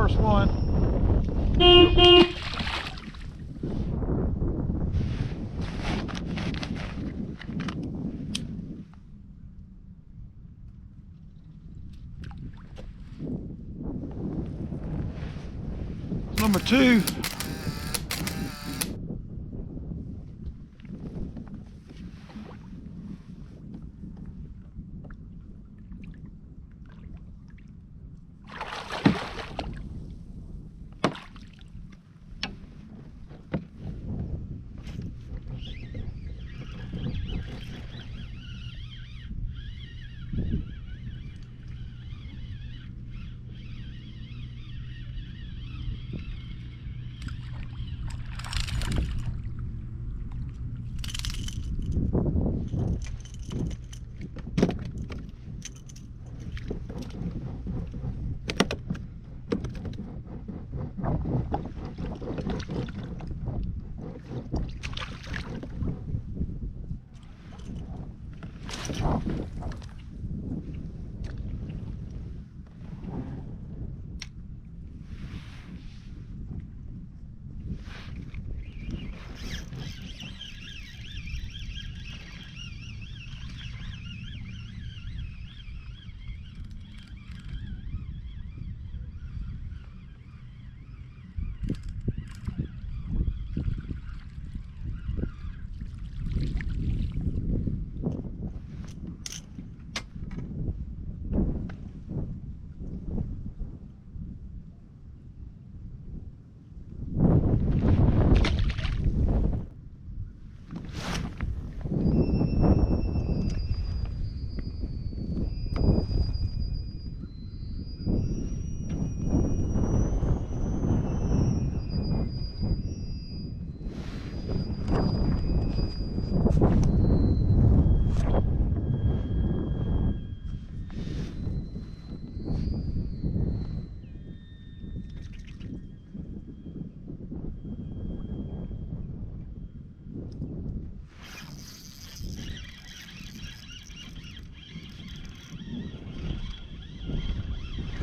first one. Number 2.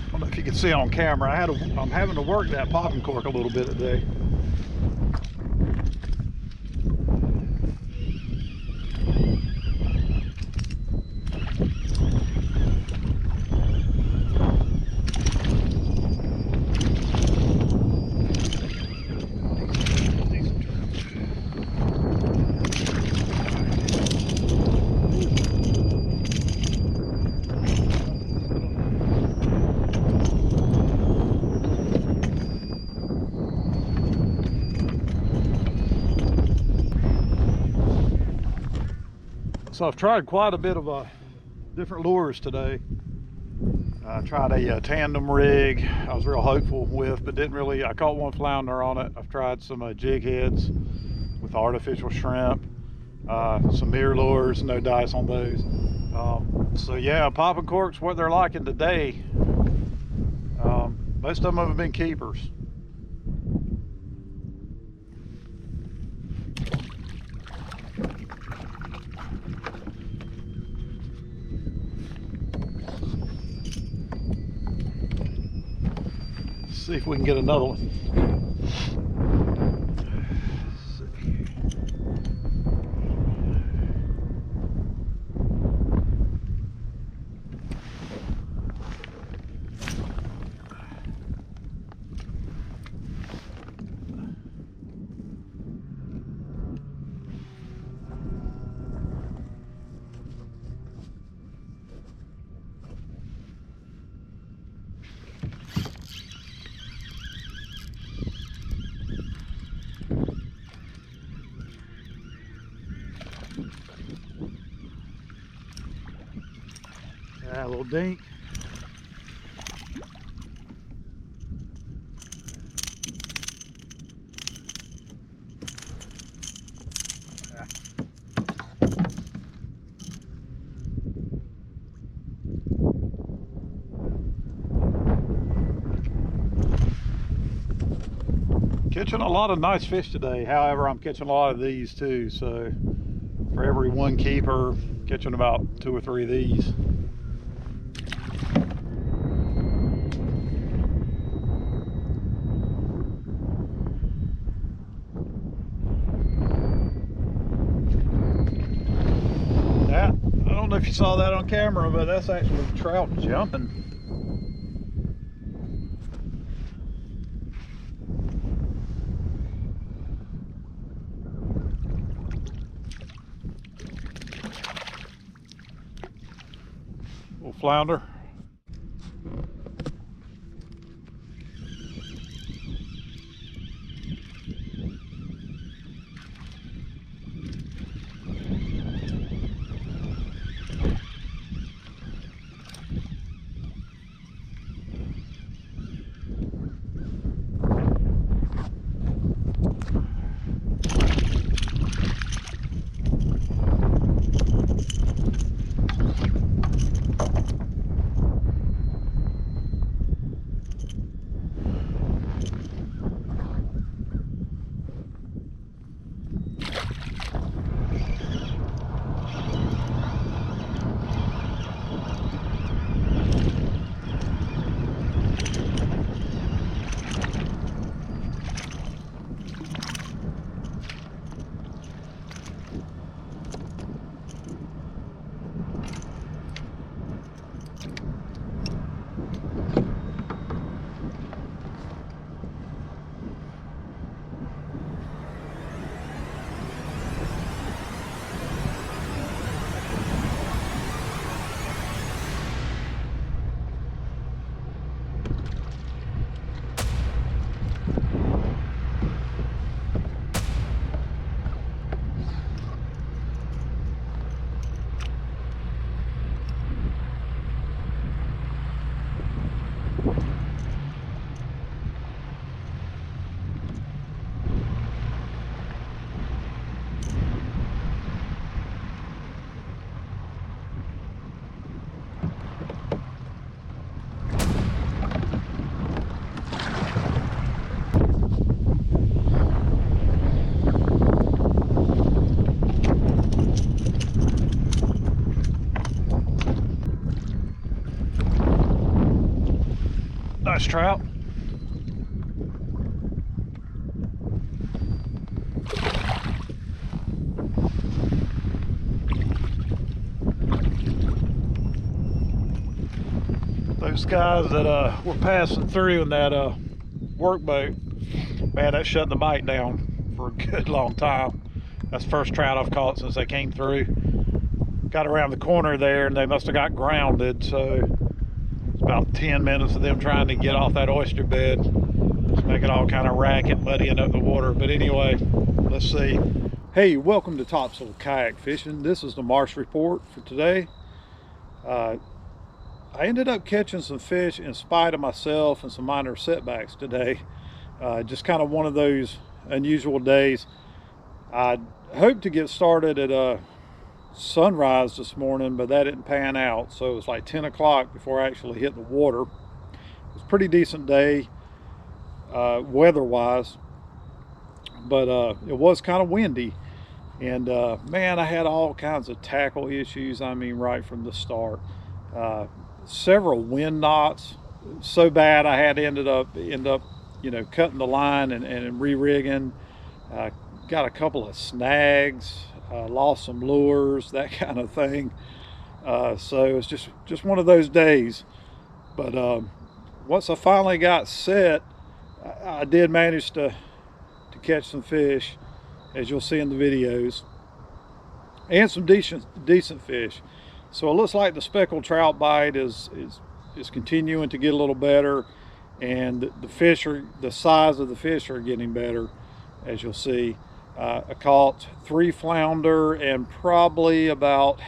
I don't know if you can see on camera, I'm having to work that popping cork a little bit today. So I've tried quite a bit of different lures today. I tried a tandem rig I was real hopeful with, but didn't really. I caught one flounder on it. I've tried some jig heads with artificial shrimp, some mirror lures, no dice on those. So yeah, popping corks, what they're liking today. Most of them have been keepers. See if we can get another one. Yeah, a little dink. Yeah. Catching a lot of nice fish today. However, I'm catching a lot of these too. So for every one keeper, catching about 2 or 3 of these. you saw that on camera, but that's actually trout jumping. Little flounder. Nice trout. Those guys that were passing through in that workboat, man, that shut the bite down for a good long time. That's the first trout I've caught since they came through. Got around the corner there and they must have got grounded, so it's about 10 minutes of them trying to get off that oyster bed. Just making all kind of racket, muddying up the water. But anyway, let's see. Hey, welcome to Topsail Kayak Fishing. This is the Marsh Report for today. I ended up catching some fish in spite of myself and some minor setbacks today. Just kind of one of those unusual days. I hoped to get started at sunrise this morning, but that didn't pan out. So it was like 10 o'clock before I actually hit the water. It was a pretty decent day weather-wise, but it was kind of windy. And man, I had all kinds of tackle issues. I mean, right from the start. Several wind knots, so bad I had to end up you know, cutting the line and re-rigging. Got a couple of snags, lost some lures, that kind of thing. So it was just one of those days. But once I finally got set, I did manage to catch some fish, as you'll see in the videos, and some decent fish. So it looks like the speckled trout bite is continuing to get a little better, and the size of the fish are getting better, as you'll see. I caught 3 flounder and probably about,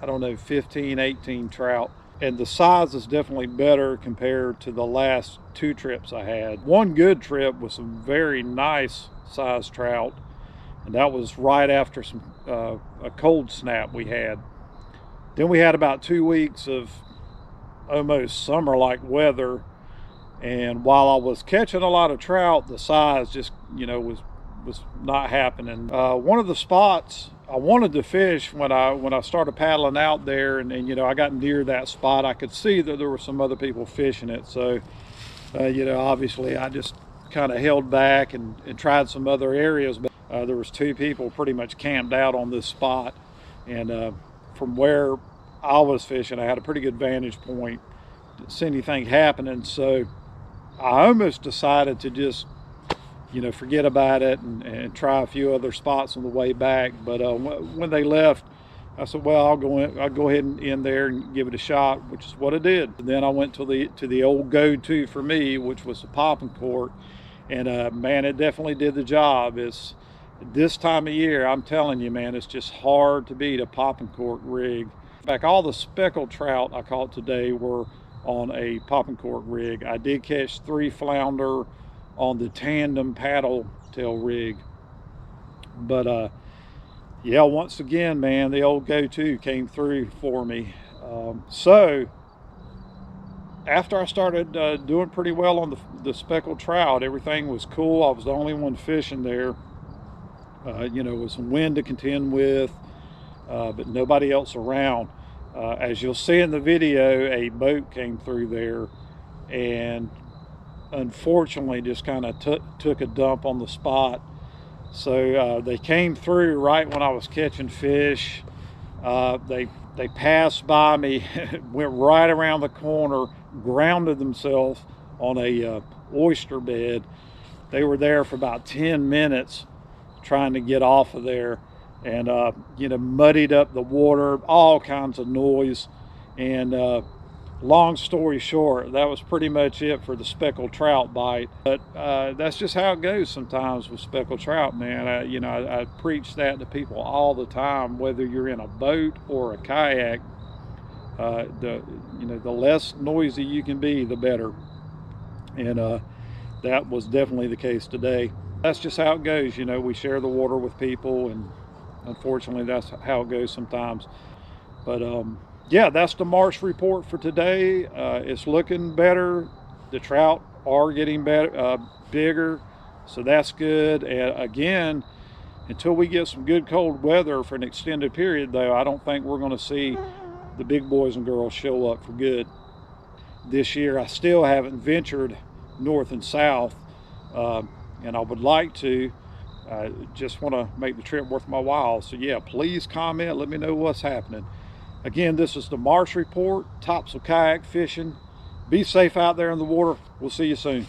I don't know, 15, 18 trout. And the size is definitely better compared to the last 2 trips I had. One good trip with some very nice sized trout, and that was right after a cold snap we had. Then we had about 2 weeks of almost summer-like weather, and while I was catching a lot of trout, the size just, you know, was not happening. One of the spots I wanted to fish when I started paddling out there, and you know, I got near that spot, I could see that there were some other people fishing it. So you know, obviously I just kind of held back and tried some other areas, but there was 2 people pretty much camped out on this spot, and from where I was fishing, I had a pretty good vantage point, didn't see anything happening. So I almost decided to just, you know, forget about it and try a few other spots on the way back. But when they left, I said, well, I'll go ahead and in there and give it a shot, which is what I did. And then I went to the old go-to for me, which was the popping cork, and man, it definitely did the job. It's this time of year, I'm telling you, man, it's just hard to beat a popping cork rig. In fact, all the speckled trout I caught today were on a popping cork rig. I did catch 3 flounder on the tandem paddle tail rig, but yeah, once again, man, the old go-to came through for me. So after I started doing pretty well on the speckled trout, everything was cool. I was the only one fishing there. You know, with some wind to contend with, but nobody else around. As you'll see in the video, a boat came through there and unfortunately just kind of took a dump on the spot. So they came through right when I was catching fish. They passed by me, went right around the corner, grounded themselves on a oyster bed. They were there for about 10 minutes trying to get off of there, and you know, muddied up the water, all kinds of noise. And long story short, that was pretty much it for the speckled trout bite. But that's just how it goes sometimes with speckled trout, man. You know, I preach that to people all the time, whether you're in a boat or a kayak. You know, the less noisy you can be, the better. And that was definitely the case today. That's just how it goes. You know, we share the water with people, and unfortunately that's how it goes sometimes. But yeah, that's the March report for today. It's looking better. The trout are getting better, bigger, so that's good. And again, until we get some good cold weather for an extended period, though, I don't think we're going to see the big boys and girls show up for good this year. I still haven't ventured north and south, and I would like to. Just want to make the trip worth my while. So yeah, please comment, let me know what's happening. Again, this is the March report, Topsail kayak fishing. Be safe out there in the water. We'll see you soon.